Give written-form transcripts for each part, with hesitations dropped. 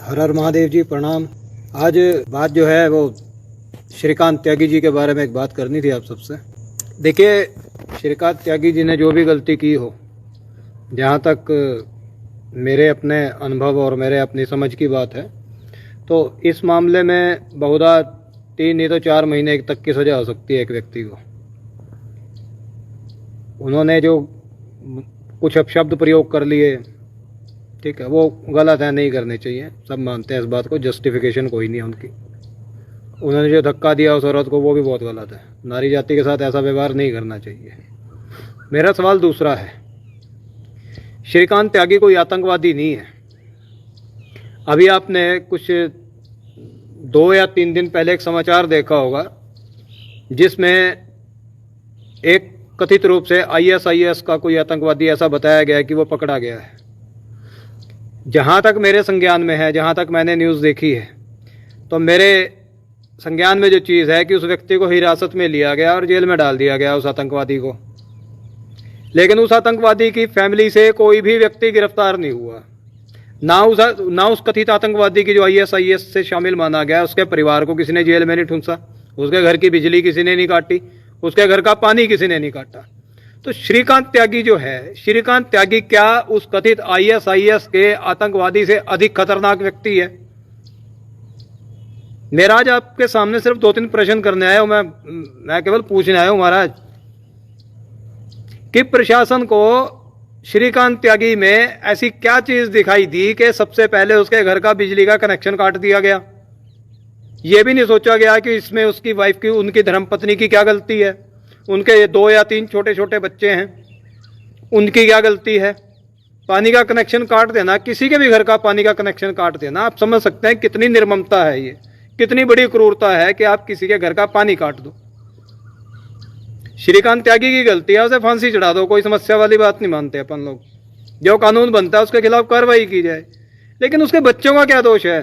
हर हर महादेव जी, प्रणाम। आज बात जो है वो श्रीकांत त्यागी जी के बारे में एक बात करनी थी आप सबसे। देखिए, श्रीकांत त्यागी जी ने जो भी गलती की हो, जहाँ तक मेरे अपने अनुभव और मेरे अपनी समझ की बात है, तो इस मामले में बहुधा 3 नहीं तो 4 महीने तक की सज़ा हो सकती है एक व्यक्ति को। उन्होंने जो कुछ अपशब्द प्रयोग कर लिए, ठीक है, वो गलत है, नहीं करने चाहिए, सब मानते हैं इस बात को, जस्टिफिकेशन कोई नहीं है उनकी। उन्होंने जो धक्का दिया उस औरत को, वो भी बहुत गलत है। नारी जाति के साथ ऐसा व्यवहार नहीं करना चाहिए। मेरा सवाल दूसरा है, श्रीकांत त्यागी कोई आतंकवादी नहीं है। अभी आपने कुछ 2 या 3 दिन पहले एक समाचार देखा होगा जिसमें एक कथित रूप से ISIS का कोई आतंकवादी ऐसा बताया गया है कि वो पकड़ा गया है। जहाँ तक मेरे संज्ञान में है, जहाँ तक मैंने न्यूज़ देखी है, तो मेरे संज्ञान में जो चीज़ है कि उस व्यक्ति को हिरासत में लिया गया और जेल में डाल दिया गया, उस आतंकवादी को। लेकिन उस आतंकवादी की फैमिली से कोई भी व्यक्ति गिरफ्तार नहीं हुआ। ना उस कथित आतंकवादी की जो ISIS से शामिल माना गया, उसके परिवार को किसी ने जेल में नहीं ठूंसा, उसके घर की बिजली किसी ने नहीं काटी, उसके घर का पानी किसी ने नहीं काटा। तो श्रीकांत त्यागी जो है, श्रीकांत त्यागी क्या उस कथित ISIS के आतंकवादी से अधिक खतरनाक व्यक्ति है? मेरा आज आपके सामने सिर्फ 2-3 प्रश्न करने आया हूं। मैं केवल पूछने आया हूं महाराज कि प्रशासन को श्रीकांत त्यागी में ऐसी क्या चीज दिखाई दी कि सबसे पहले उसके घर का बिजली का कनेक्शन काट दिया गया। यह भी नहीं सोचा गया कि इसमें उसकी वाइफ की, उनकी धर्मपत्नी की क्या गलती है, उनके 2 या 3 छोटे छोटे बच्चे हैं, उनकी क्या गलती है। पानी का कनेक्शन काट देना, किसी के भी घर का पानी का कनेक्शन काट देना, आप समझ सकते हैं कितनी निर्ममता है, ये कितनी बड़ी क्रूरता है कि आप किसी के घर का पानी काट दो। श्रीकांत त्यागी की गलती है, उसे फांसी चढ़ा दो, कोई समस्या वाली बात नहीं मानते अपन लोग। जो कानून बनता है उसके खिलाफ कार्रवाई की जाए। लेकिन उसके बच्चों का क्या दोष है?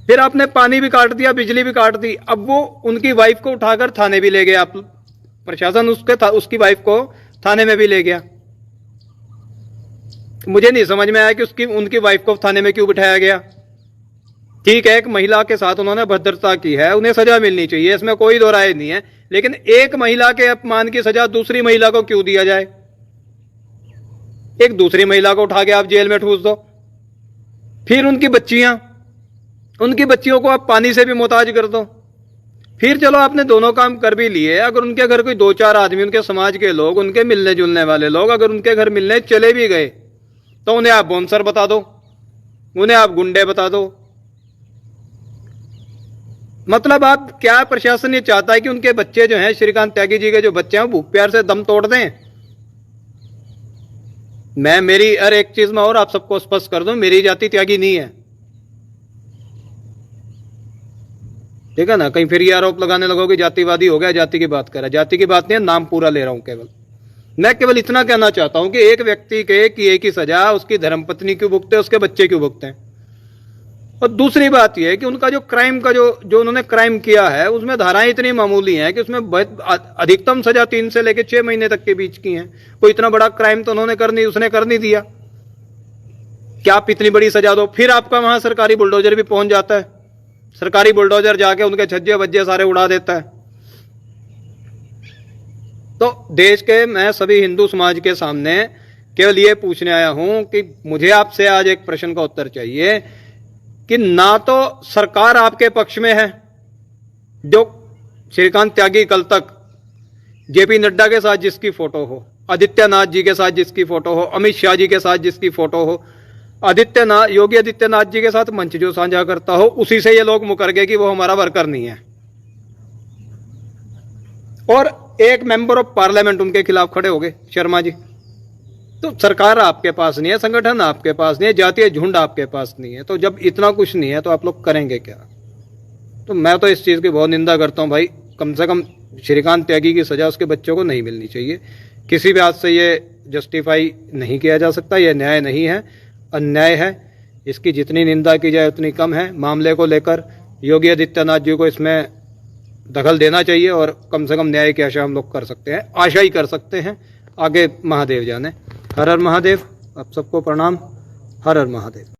फिर आपने पानी भी काट दिया, बिजली भी काट दी। अब वो उनकी वाइफ को उठाकर थाने भी ले गए, आप प्रशासन उसकी वाइफ को थाने में भी ले गया। मुझे नहीं समझ में आया कि उनकी वाइफ को थाने में क्यों बिठाया गया। ठीक है, एक महिला के साथ उन्होंने भद्रता की है, उन्हें सजा मिलनी चाहिए, इसमें कोई दो राय नहीं है। लेकिन एक महिला के अपमान की सजा दूसरी महिला को क्यों दिया जाए? एक दूसरी महिला को उठा के आप जेल में ठूस दो। फिर उनकी बच्चियों को आप पानी से भी मोहताज कर दो। फिर चलो, आपने दोनों काम कर भी लिए। अगर उनके घर कोई 2-4 आदमी, उनके समाज के लोग, उनके मिलने जुलने वाले लोग अगर उनके घर मिलने चले भी गए, तो उन्हें आप बोनसर बता दो, उन्हें आप गुंडे बता दो। मतलब आप क्या, प्रशासन ये चाहता है कि उनके बच्चे जो हैं, श्रीकांत त्यागी जी के जो बच्चे हैं, भूख प्यार से दम तोड़ दें? मेरी हर एक चीज में और आप सबको स्पष्ट कर दूं, मेरी जाति त्यागी नहीं है, ठीक है ना। कहीं फिर ये आरोप लगाने लगोगे जातिवादी हो गया, जाति की बात कर रहा है। जाति की बात नहीं है, नाम पूरा ले रहा हूं। मैं केवल इतना कहना चाहता हूं कि एक व्यक्ति के किए की सजा उसकी धर्मपत्नी क्यों भुगते, उसके बच्चे क्यों भुगते हैं? और दूसरी बात यह है कि उनका जो क्राइम का जो उन्होंने क्राइम किया है, उसमें धाराएं इतनी मामूली हैं कि उसमें अधिकतम सजा 3 से लेकर 6 महीने तक के बीच की हैं। कोई इतना बड़ा क्राइम तो उसने कर नहीं दिया कि आप इतनी बड़ी सजा दो। फिर आपका वहां सरकारी बुलडोजर भी पहुंच जाता है, सरकारी बुलडोजर जाके उनके छज्जे बज्जे सारे उड़ा देता है। तो देश के मैं सभी हिंदू समाज के सामने केवल ये पूछने आया हूं कि मुझे आपसे आज एक प्रश्न का उत्तर चाहिए कि ना तो सरकार आपके पक्ष में है, जो श्रीकांत त्यागी कल तक JP नड्डा के साथ जिसकी फोटो हो, आदित्यनाथ जी के साथ जिसकी फोटो हो, अमित शाह जी के साथ जिसकी फोटो हो, योगी आदित्यनाथ जी के साथ मंच जो साझा करता हो, उसी से ये लोग मुकर गए कि वो हमारा वर्कर नहीं है। और एक मेंबर ऑफ पार्लियामेंट उनके खिलाफ खड़े हो गए, शर्मा जी। तो सरकार आपके पास नहीं है, संगठन आपके पास नहीं है, जातीय झुंड आपके पास नहीं है। तो जब इतना कुछ नहीं है तो आप लोग करेंगे क्या? तो मैं तो इस चीज की बहुत निंदा करता हूं भाई। कम से कम श्रीकांत त्यागी की सजा उसके बच्चों को नहीं मिलनी चाहिए। किसी भी हाथ से ये जस्टिफाई नहीं किया जा सकता, यह न्याय नहीं है, अन्याय है। इसकी जितनी निंदा की जाए उतनी कम है। मामले को लेकर योगी आदित्यनाथ जी को इसमें दखल देना चाहिए और कम से कम न्याय की आशा हम लोग कर सकते हैं, आशा ही कर सकते हैं। आगे महादेव जाने। हर हर महादेव। आप सबको प्रणाम। हर हर महादेव।